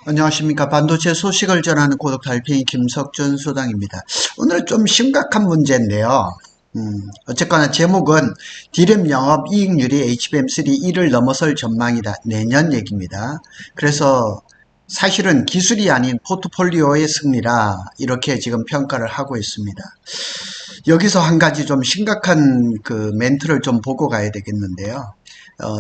안녕하십니까. 반도체 소식을 전하는 고독 달팽이 김석준 소장입니다. 오늘 좀 심각한 문제인데요. 어쨌거나 제목은 D램 영업 이익률이 HBM3 1을 넘어설 전망이다. 내년 얘기입니다. 그래서 사실은 기술이 아닌 포트폴리오의 승리라 이렇게 지금 평가를 하고 있습니다. 여기서 한 가지 좀 심각한 그 멘트를 좀 보고 가야 되겠는데요.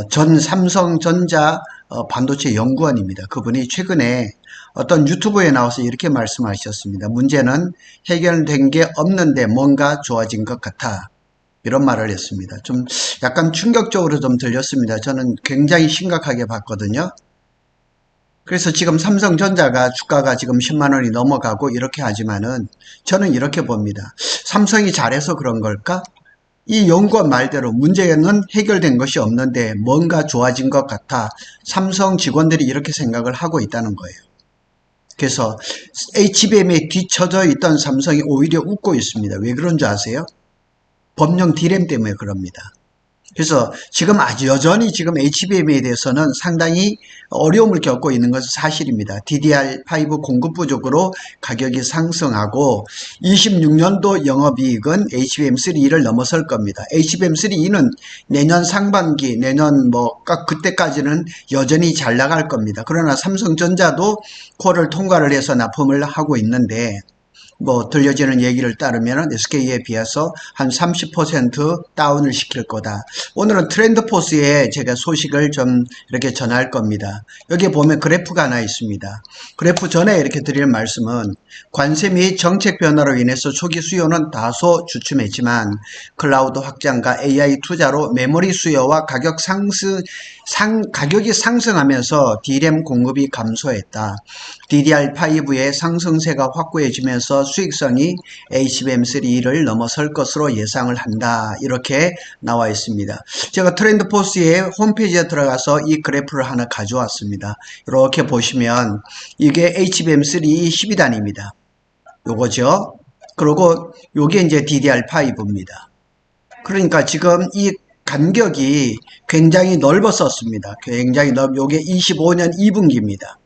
전 삼성전자 반도체 연구원입니다. 그분이 최근에 어떤 유튜브에 나와서 이렇게 말씀하셨습니다. 문제는 해결된 게 없는데 뭔가 좋아진 것 같아. 이런 말을 했습니다. 좀 약간 충격적으로 좀 들렸습니다. 저는 굉장히 심각하게 봤거든요. 그래서 지금 삼성전자가 주가가 지금 10만 원이 넘어가고 이렇게 하지만은 저는 이렇게 봅니다. 삼성이 잘해서 그런 걸까? 이 연구원 말대로 문제는 해결된 것이 없는데 뭔가 좋아진 것 같아 삼성 직원들이 이렇게 생각을 하고 있다는 거예요. 그래서 HBM에 뒤처져 있던 삼성이 오히려 웃고 있습니다. 왜 그런 줄 아세요? 법령 D램 때문에 그럽니다. 그래서 지금 아주 여전히 지금 HBM에 대해서는 상당히 어려움을 겪고 있는 것은 사실입니다. DDR5 공급 부족으로 가격이 상승하고 26년도 영업이익은 HBM3를 넘어설 겁니다. HBM3는 내년 상반기, 내년 그때까지는 여전히 잘 나갈 겁니다. 그러나 삼성전자도 콜을 통과를 해서 납품을 하고 있는데 들려지는 얘기를 따르면 SK에 비해서 한 30% 다운을 시킬 거다. 오늘은 트렌드포스에 제가 소식을 좀 이렇게 전할 겁니다. 여기 보면 그래프가 하나 있습니다. 그래프 전에 이렇게 드릴 말씀은 관세 및 정책 변화로 인해서 초기 수요는 다소 주춤했지만 클라우드 확장과 AI 투자로 메모리 수요와 가격이 상승하면서 D램 공급이 감소했다. DDR5의 상승세가 확고해지면서 수익성이 HBM3를 넘어설 것으로 예상을 한다. 이렇게 나와 있습니다. 제가 트렌드포스의 홈페이지에 들어가서 이 그래프를 하나 가져왔습니다. 이렇게 보시면 이게 HBM3 12단입니다. 요거죠. 그리고 요게 이제 DDR5입니다. 그러니까 지금 이 간격이 굉장히 넓었었습니다. 굉장히 요게 25년 2분기입니다.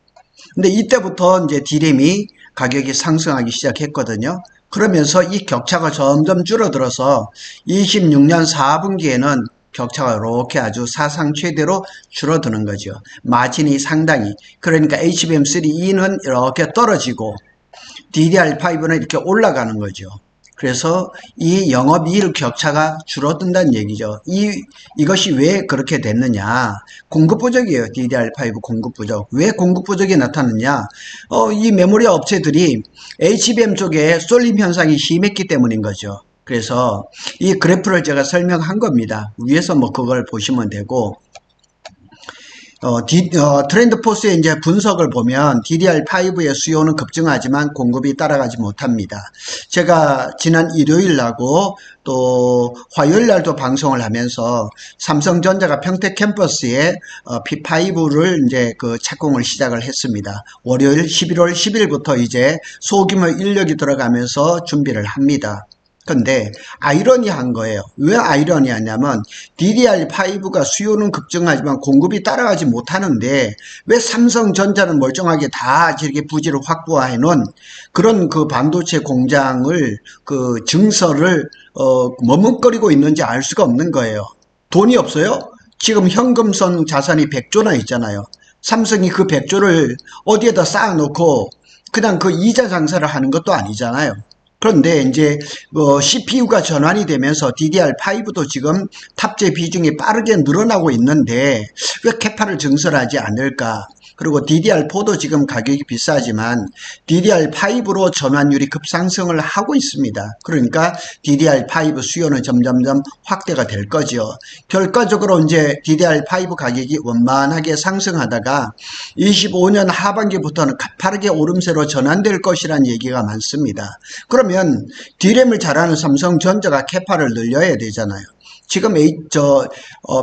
근데 이때부터 이제 D램이 가격이 상승하기 시작했거든요. 그러면서 이 격차가 점점 줄어들어서 26년 4분기에는 격차가 이렇게 아주 사상 최대로 줄어드는 거죠. 마진이 상당히. 그러니까 HBM3E는 이렇게 떨어지고 DDR5는 이렇게 올라가는 거죠. 그래서 이 영업이익 격차가 줄어든다는 얘기죠. 이것이 왜 그렇게 됐느냐. 공급 부족이에요. DDR5 공급 부족. 왜 공급 부족이 나타났냐. 이 메모리 업체들이 HBM 쪽에 쏠림 현상이 심했기 때문인 거죠. 그래서 이 그래프를 제가 설명한 겁니다. 위에서 그걸 보시면 되고, 트렌드포스의 이제 분석을 보면 DDR5의 수요는 급증하지만 공급이 따라가지 못합니다. 제가 지난 일요일 날고 또 화요일 날도 방송을 하면서 삼성전자가 평택 캠퍼스에 P5를 이제 착공을 시작을 했습니다. 월요일 11월 10일부터 이제 소규모 인력이 들어가면서 준비를 합니다. 근데 아이러니한 거예요. 왜 아이러니하냐면 DDR5가 수요는 급증하지만 공급이 따라가지 못하는데 왜 삼성전자는 멀쩡하게 다 이렇게 부지를 확보해 놓은 그런 반도체 공장을 증설을 머뭇거리고 있는지 알 수가 없는 거예요. 돈이 없어요? 지금 현금성 자산이 100조나 있잖아요. 삼성이 그 100조를 어디에다 쌓아놓고 그냥 이자 장사를 하는 것도 아니잖아요. 그런데 이제 CPU가 전환이 되면서 DDR5도 지금 탑재 비중이 빠르게 늘어나고 있는데 왜 캐파를 증설하지 않을까? 그리고 DDR4도 지금 가격이 비싸지만 DDR5로 전환율이 급상승을 하고 있습니다. 그러니까 DDR5 수요는 점점점 확대가 될 거죠. 결과적으로 이제 DDR5 가격이 원만하게 상승하다가 25년 하반기부터는 가파르게 오름세로 전환될 것이라는 얘기가 많습니다. 그러면 D램을 잘하는 삼성전자가 캐파를 늘려야 되잖아요. 지금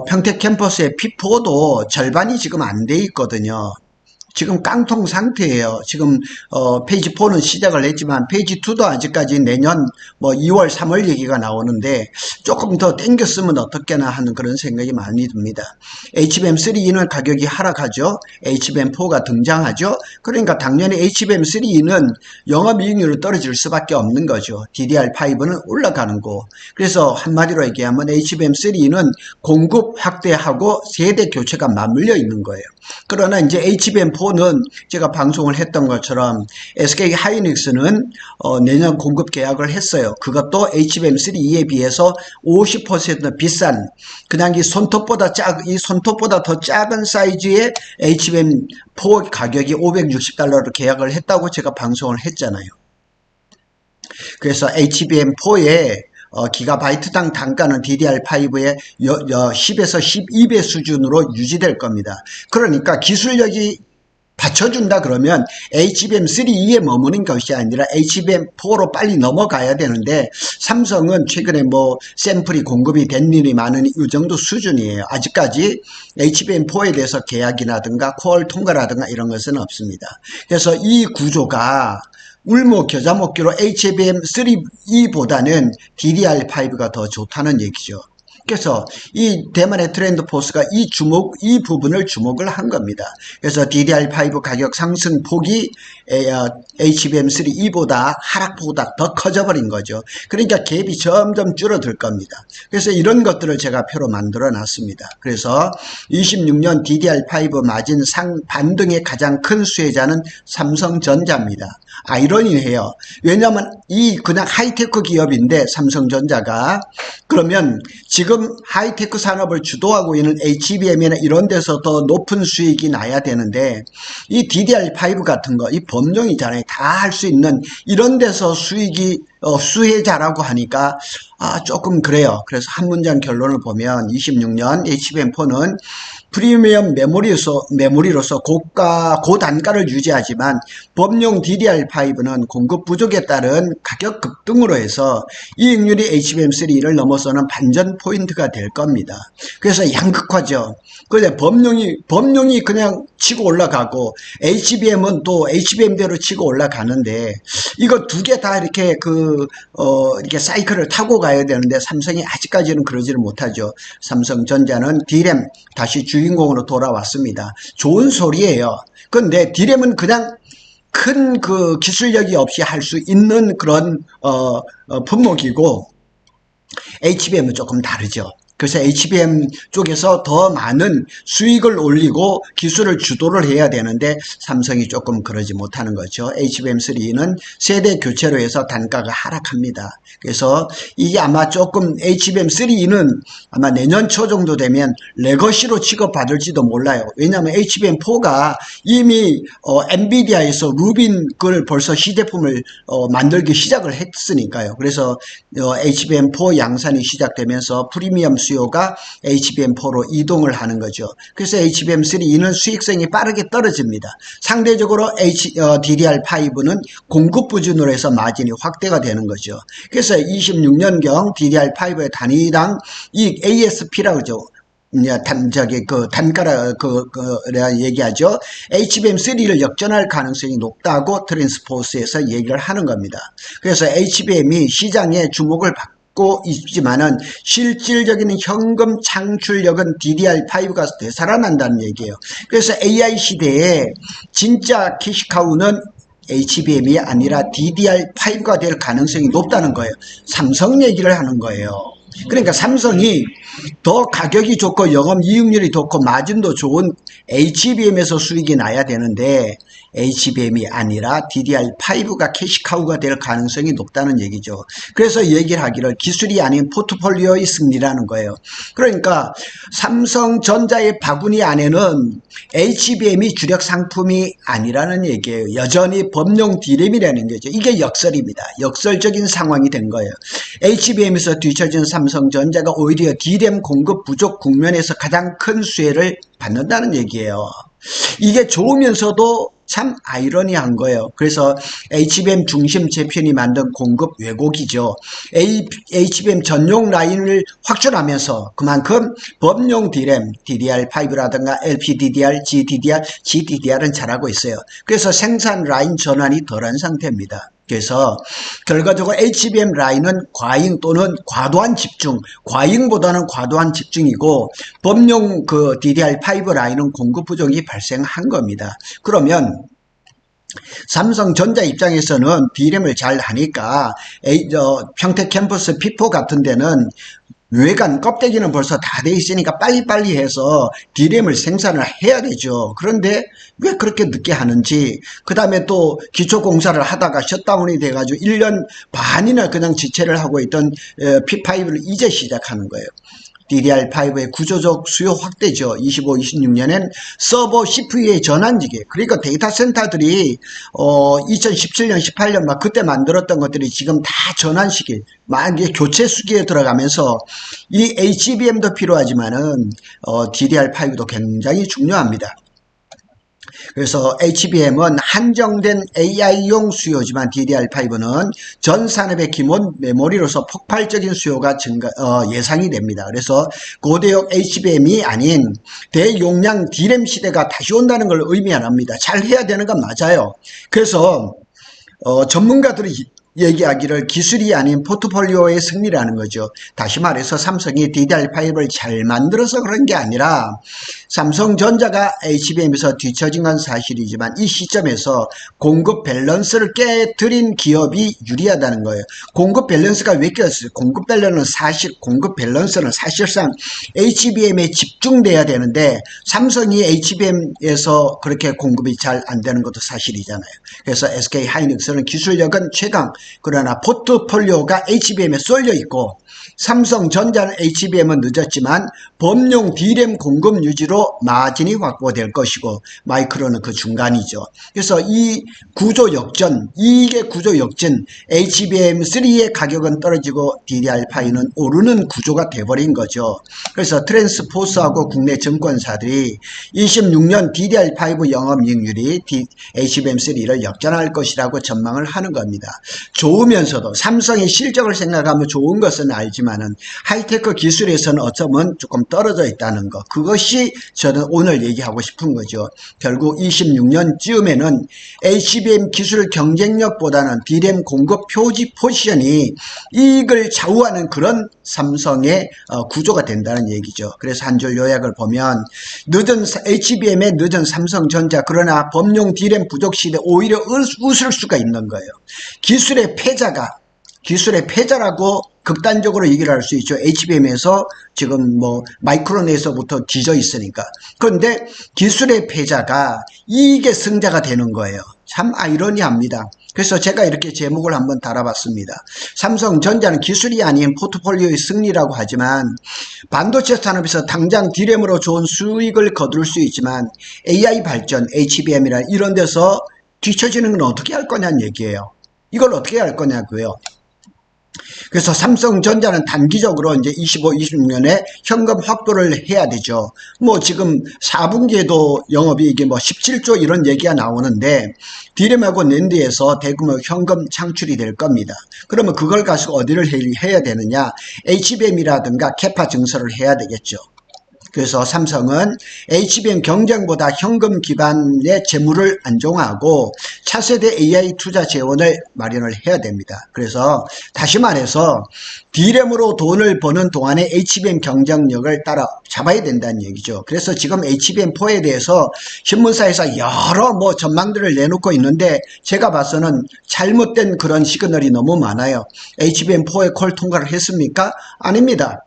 평택 캠퍼스의 P4도 절반이 지금 안 돼 있거든요. 지금 깡통 상태예요. 지금 페이지 4는 시작을 했지만 페이지 2도 아직까지 내년 뭐 2월 3월 얘기가 나오는데 조금 더 땡겼으면 어떻게나 하는 그런 생각이 많이 듭니다. HBM3E는 가격이 하락하죠. HBM4가 등장하죠. 그러니까 당연히 HBM3E는 영업이익률이 떨어질 수밖에 없는 거죠. DDR5는 올라가는 거. 그래서 한마디로 얘기하면 HBM3E는 공급 확대하고 세대 교체가 맞물려 있는 거예요. 그러나 이제 HBM4는 제가 방송을 했던 것처럼 SK 하이닉스는 내년 공급 계약을 했어요. 그것도 HBM3E에 비해서 50% 비싼, 그냥 이 손톱보다 더 작은 사이즈의 HBM4 가격이 $560로 계약을 했다고 제가 방송을 했잖아요. 그래서 HBM4의 기가바이트당 단가는 DDR5의 10에서 12배 수준으로 유지될 겁니다. 그러니까 기술력이 받쳐준다 그러면 HBM3E에 머무는 것이 아니라 HBM4로 빨리 넘어가야 되는데 삼성은 최근에 뭐 샘플이 공급이 된 일이 많으니 이 정도 수준이에요. 아직까지 HBM4에 대해서 계약이라든가 콜 통과라든가 이런 것은 없습니다. 그래서 이 구조가 울모겨자먹기로 HBM3E보다는 DDR5가 더 좋다는 얘기죠. 그래서 이 대만의 트렌드 포스가 이 부분을 주목을 한 겁니다. 그래서 DDR5 가격 상승 폭이 HBM3E보다 하락폭보다 더 커져버린 거죠. 그러니까 갭이 점점 줄어들 겁니다. 그래서 이런 것들을 제가 표로 만들어 놨습니다. 그래서 26년 DDR5 마진 반등의 가장 큰 수혜자는 삼성전자입니다. 아이러니해요. 왜냐하면 이 그냥 하이테크 기업인데 삼성전자가 그러면 지금 하이테크 산업을 주도하고 있는 HBM이나 이런 데서 더 높은 수익이 나야 되는데 이 DDR5 같은 거 이 범용이잖아요. 다 할 수 있는 이런 데서 수익이 수혜자라고 하니까 조금 그래요. 그래서 한 문장 결론을 보면 26년 HBM4는 프리미엄 메모리로서 고단가를 유지하지만 범용 DDR5는 공급 부족에 따른 가격 급등으로 해서 이익률이 HBM3를 넘어서는 반전 포인트가 될 겁니다. 그래서 양극화죠. 근데 범용이 그냥 치고 올라가고 HBM은 또 HBM대로 치고 올라가는데 이거 두 개 다 이렇게 이렇게 사이클을 타고 가야 되는데 삼성이 아직까지는 그러지를 못하죠. 삼성전자는 D램 다시 주인공으로 돌아왔습니다. 좋은 소리예요. 근데 D램은 그냥 큰 기술력이 없이 할 수 있는 그런 품목이고 HBM은 조금 다르죠. 그래서 HBM 쪽에서 더 많은 수익을 올리고 기술을 주도를 해야 되는데 삼성이 조금 그러지 못하는 거죠. HBM3는 세대 교체로 해서 단가가 하락합니다. 그래서 이게 아마 조금 HBM3는 아마 내년 초 정도 되면 레거시로 취급받을지도 몰라요. 왜냐하면 HBM4가 이미 엔비디아에서 루빈 걸 벌써 시제품을 만들기 시작을 했으니까요. 그래서 HBM4 양산이 시작되면서 프리미엄 수요가 HBM4로 이동을 하는 거죠. 그래서 HBM3E는 수익성이 빠르게 떨어집니다. 상대적으로 DDR5는 공급 부진으로 해서 마진이 확대가 되는 거죠. 그래서 26년경 DDR5의 단위당 이 ASP라고 그러죠. 단가라, 얘기하죠. HBM3를 역전할 가능성이 높다고 트랜스포스에서 얘기를 하는 겁니다. 그래서 HBM이 시장에 주목을 받고 있지만은 실질적인 현금 창출력은 DDR5가 되살아난다는 얘기예요. 그래서 AI 시대에 진짜 캐시카우는 HBM이 아니라 DDR5가 될 가능성이 높다는 거예요. 삼성 얘기를 하는 거예요. 그러니까 삼성이 더 가격이 좋고 영업이익률이 좋고 마진도 좋은 HBM에서 수익이 나야 되는데 HBM이 아니라 DDR5가 캐시카우가 될 가능성이 높다는 얘기죠. 그래서 얘기를 하기를 기술이 아닌 포트폴리오의 승리라는 거예요. 그러니까 삼성전자의 바구니 안에는 HBM이 주력 상품이 아니라는 얘기예요. 여전히 범용 D램이라는 거죠. 이게 역설입니다. 역설적인 상황이 된 거예요. HBM에서 뒤처진 삼성전자가 오히려 D램 공급 부족 국면에서 가장 큰 수혜를 받는다는 얘기예요. 이게 좋으면서도 참 아이러니한 거예요. 그래서 HBM 중심 재편이 만든 공급 왜곡이죠. HBM 전용 라인을 확출하면서 그만큼 범용 D램, DDR5라든가 LPDDR, GDDR, GDDR은 잘하고 있어요. 그래서 생산 라인 전환이 덜한 상태입니다. 그래서 결과적으로 HBM 라인은 과잉 또는 과도한 집중, 과잉보다는 과도한 집중이고 범용 그 DDR5 라인은 공급 부족이 발생한 겁니다. 그러면 삼성전자 입장에서는 D램을 잘 하니까 평택 캠퍼스 P4 같은 데는 외관 껍데기는 벌써 다 돼 있으니까 빨리빨리 해서 D램을 생산을 해야 되죠. 그런데 왜 그렇게 늦게 하는지, 그 다음에 또 기초공사를 하다가 셧다운이 돼가지고 1년 반이나 그냥 지체를 하고 있던 P5를 이제 시작하는 거예요. DDR5의 구조적 수요 확대죠. 25, 26년엔 서버 CPU의 전환기계, 그러니까 데이터 센터들이 2017년, 18년 막 그때 만들었던 것들이 지금 다 전환 시기, 막 이게 교체 수기에 들어가면서 이 HBM도 필요하지만은 DDR5도 굉장히 중요합니다. 그래서 HBM은 한정된 AI용 수요지만 DDR5는 전 산업의 기본 메모리로서 폭발적인 수요가 예상이 됩니다. 그래서 고대역 HBM이 아닌 대용량 D램 시대가 다시 온다는 걸 의미합니다. 잘 해야 되는 건 맞아요. 그래서 전문가들이 얘기하기를 기술이 아닌 포트폴리오의 승리라는 거죠. 다시 말해서 삼성이 DDR5를 잘 만들어서 그런 게 아니라 삼성전자가 HBM에서 뒤처진 건 사실이지만 이 시점에서 공급 밸런스를 깨뜨린 기업이 유리하다는 거예요. 공급 밸런스가 왜 깨졌어요? 공급 밸런스는 사실상 HBM에 집중돼야 되는데 삼성이 HBM에서 그렇게 공급이 잘 안 되는 것도 사실이잖아요. 그래서 SK 하이닉스는 기술력은 최강, 그러나 포트폴리오가 HBM에 쏠려 있고 삼성전자는 HBM은 늦었지만 범용 D램 공급 유지로 마진이 확보될 것이고 마이크론은 그 중간이죠. 그래서 이 구조 역전, 이게 구조 역전, HBM3의 가격은 떨어지고 DDR5는 오르는 구조가 돼버린 거죠. 그래서 트랜스포스하고 국내 증권사들이 26년 DDR5 영업이익률이 HBM3를 역전할 것이라고 전망을 하는 겁니다. 좋으면서도 삼성의 실적을 생각하면 좋은 것은 알지만은 하이테크 기술에서는 어쩌면 조금 떨어져 있다는 것, 그것이 저는 오늘 얘기하고 싶은 거죠. 결국 26년쯤에는 HBM 기술 경쟁력보다는 D램 공급 표지 포지션이 이익을 좌우하는 그런 삼성의 구조가 된다는 얘기죠. 그래서 한 줄 요약을 보면 HBM의 늦은 삼성전자, 그러나 범용 D램 부족 시대 오히려 웃을 수가 있는 거예요. 기술의 패자라고 극단적으로 얘기를 할 수 있죠. HBM에서 지금 뭐 마이크론에서부터 뒤져 있으니까. 그런데 기술의 패자가 이게 승자가 되는 거예요. 참 아이러니합니다. 그래서 제가 이렇게 제목을 한번 달아봤습니다. 삼성전자는 기술이 아닌 포트폴리오의 승리라고 하지만 반도체 산업에서 당장 D램으로 좋은 수익을 거둘 수 있지만 AI 발전, HBM이나 이런 데서 뒤처지는 건 어떻게 할 거냐는 얘기예요. 이걸 어떻게 할 거냐고요. 그래서 삼성전자는 단기적으로 이제 25, 26년에 현금 확보를 해야 되죠. 뭐 지금 4분기에도 영업이익이 뭐 17조 이런 얘기가 나오는데 D램하고 낸드에서 대규모 현금 창출이 될 겁니다. 그러면 그걸 가지고 어디를 해야 되느냐? HBM이라든가 캐파 증설을 해야 되겠죠. 그래서 삼성은 HBM 경쟁보다 현금 기반의 재무를 안정화하고 차세대 AI 투자 재원을 마련을 해야 됩니다. 그래서 다시 말해서 D램으로 돈을 버는 동안에 HBM 경쟁력을 따라잡아야 된다는 얘기죠. 그래서 지금 HBM4에 대해서 신문사에서 여러 뭐 전망들을 내놓고 있는데 제가 봐서는 잘못된 그런 시그널이 너무 많아요. HBM4에 콜 통과를 했습니까? 아닙니다.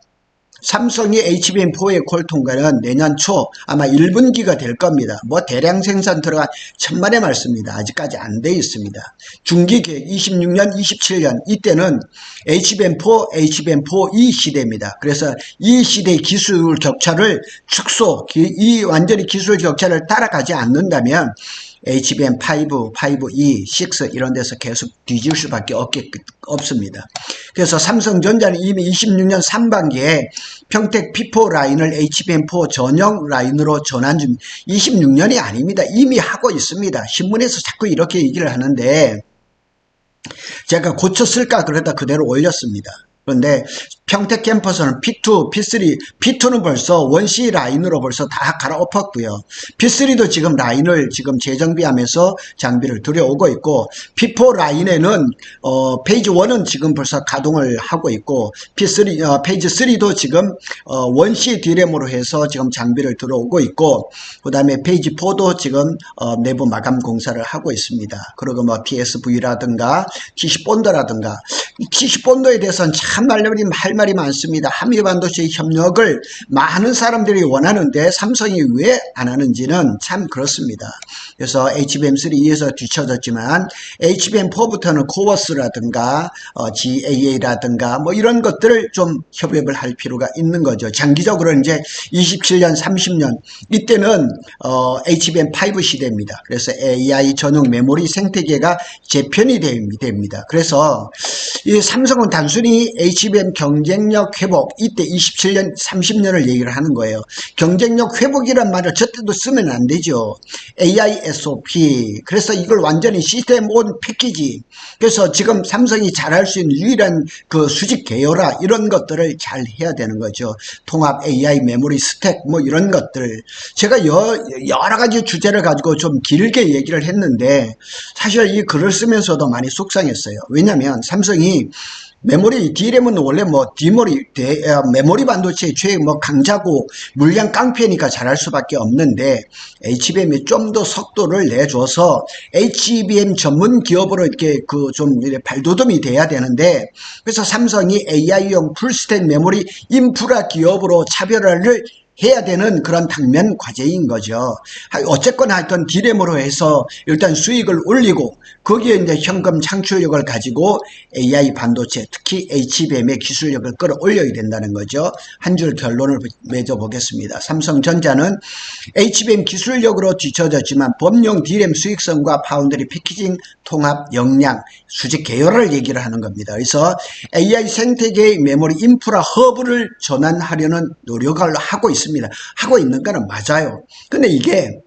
삼성이 HBM4의 콜 통과는 내년 초 아마 1분기가 될 겁니다. 뭐 대량 생산 들어간 천만의 말씀입니다. 아직까지 안 돼 있습니다. 중기 계획 26년, 27년 이때는 HBM4, HBM4E 시대입니다. 그래서 이 시대의 기술 격차를 이 완전히 기술 격차를 따라가지 않는다면 HBM5, 5E, 6 이런 데서 계속 뒤질 수밖에 없습니다. 그래서 삼성전자는 이미 26년 상반기에 평택 P4 라인을 HBM4 전용 라인으로 전환 중, 26년이 아닙니다. 이미 하고 있습니다. 신문에서 자꾸 이렇게 얘기를 하는데 제가 고쳤을까 그러다 그대로 올렸습니다. 그런데 평택 캠퍼스는 P2, P3, P2는 벌써 원C 라인으로 벌써 다 갈아엎었고요. P3도 지금 라인을 지금 재정비하면서 장비를 들여오고 있고, P4 라인에는 페이지 1은 지금 벌써 가동을 하고 있고, P3 페이지 3도 지금 원C D램으로 해서 지금 장비를 들어오고 있고, 그 다음에 페이지 4도 지금 내부 마감 공사를 하고 있습니다. 그리고 뭐 TSV라든가 TC본드라든가, TC본드에 대해서는 참 할 말이 많습니다. 한미반도체 협력을 많은 사람들이 원하는데 삼성이 왜 안 하는지는 참 그렇습니다. 그래서 HBM3E에서 뒤쳐졌지만 HBM4부터는 코어스라든가 GAA라든가 뭐 이런 것들을 좀 협업을 할 필요가 있는 거죠. 장기적으로 이제 27년, 30년 이때는 HBM5 시대입니다. 그래서 AI 전용 메모리 생태계가 재편이 됩니다. 그래서 이 삼성은 단순히 HBM 경쟁력 회복, 이때 27년, 30년을 얘기를 하는 거예요. 경쟁력 회복이란 말을 저때도 쓰면 안 되죠. AI SOP. 그래서 이걸 완전히 시스템 온 패키지. 그래서 지금 삼성이 잘할 수 있는 유일한 그 수직 계열화 이런 것들을 잘 해야 되는 거죠. 통합 AI 메모리 스택 뭐 이런 것들. 제가 여러 가지 주제를 가지고 좀 길게 얘기를 했는데 사실 이 글을 쓰면서도 많이 속상했어요. 왜냐하면 삼성이 메모리 D램은 원래 뭐 메모리 반도체의 최 강자고 물량 깡패니까 잘할 수밖에 없는데 HBM이 좀 더 속도를 내줘서 HBM 전문 기업으로 이렇게 좀 발돋움이 돼야 되는데, 그래서 삼성이 AI용 풀스택 메모리 인프라 기업으로 차별화를 해야 되는 그런 당면 과제인 거죠. 어쨌거나 하여튼 D램으로 해서 일단 수익을 올리고 거기에 이제 현금 창출력을 가지고 AI 반도체 특히 HBM의 기술력을 끌어올려야 된다는 거죠. 한 줄 결론을 맺어보겠습니다. 삼성전자는 HBM 기술력으로 뒤처졌지만 범용 D램 수익성과 파운드리 패키징 통합 역량 수직 계열화를 얘기를 하는 겁니다. 그래서 AI 생태계의 메모리 인프라 허브를 전환하려는 노력을 하고 있습니다. 하고 있는 거는 맞아요. 근데 이게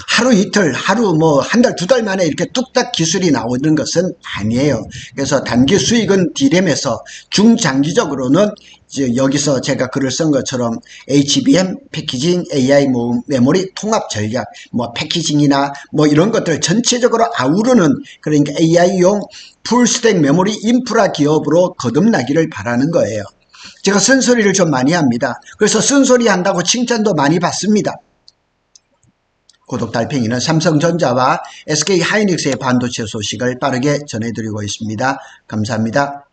하루 이틀, 하루 뭐 한 달, 두 달 만에 이렇게 뚝딱 기술이 나오는 것은 아니에요. 그래서 단기 수익은 D램에서 중장기적으로는 여기서 제가 글을 쓴 것처럼 HBM, 패키징, AI 메모리 통합 전략, 뭐 패키징이나 뭐 이런 것들 전체적으로 아우르는 그러니까 AI용 풀스택 메모리 인프라 기업으로 거듭나기를 바라는 거예요. 제가 쓴소리를 좀 많이 합니다. 그래서 쓴소리 한다고 칭찬도 많이 받습니다. 고독 달팽이는 삼성전자와 SK 하이닉스의 반도체 소식을 빠르게 전해드리고 있습니다. 감사합니다.